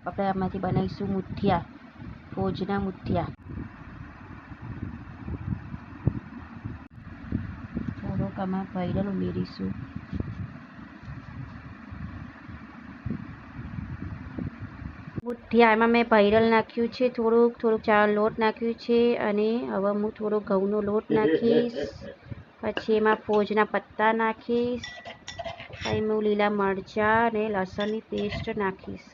આપણે આમાંથી બનાવીશું મુઠિયા, ભોજના મુઠિયા. થોડોક આમાં ભૈરલ ઉમેરીશું. મુઠિયા એમાં મેં ભૈરલ નાખ્યું છે, થોડુંક ચાવલ લોટ નાખ્યું છે, અને હવે હું થોડો ઘઉંનો લોટ નાખીશ. પછી એમાં ભોજના પત્તા નાખીશ. પછી હું લીલા મરચાં અને લસણની પેસ્ટ નાખીશ.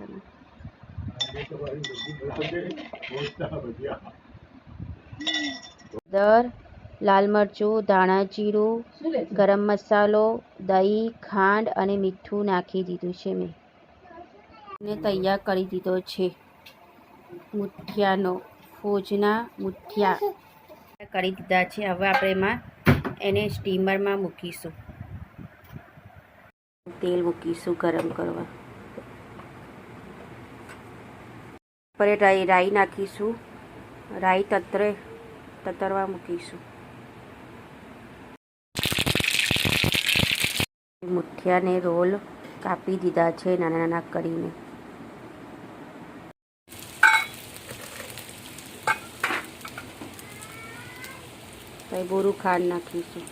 હળદર, લાલ મરચું, ધાણા જીરું, ગરમ મસાલો, દહીં, ખાંડ અને મીઠું નાખી દીધું છે. મેં ને તૈયાર કરી દીધો છે મુઠિયાનો, ભોજના મુઠિયા કરી દીધા છે. હવે આપણે એમાં એને સ્ટીમરમાં મૂકીશું. તેલ મૂકીશું ગરમ કરવા. પર રાઈ નાખીશું. રાઈ તતરવા મૂકીશું. મુઠિયાને રોલ કાપી દીધા છે નાના નાના કરીને. પછી બોરું ખાંડ નાખીશું.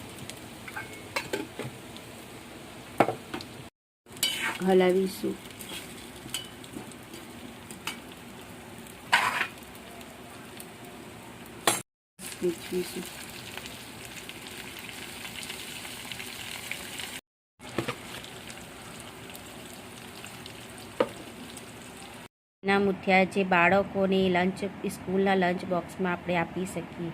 હલાવીશું. મૂકીશું. ના મુઠિયા જે બાળકોને સ્કૂલના લંચ બોક્સમાં આપણે આપી શકીએ.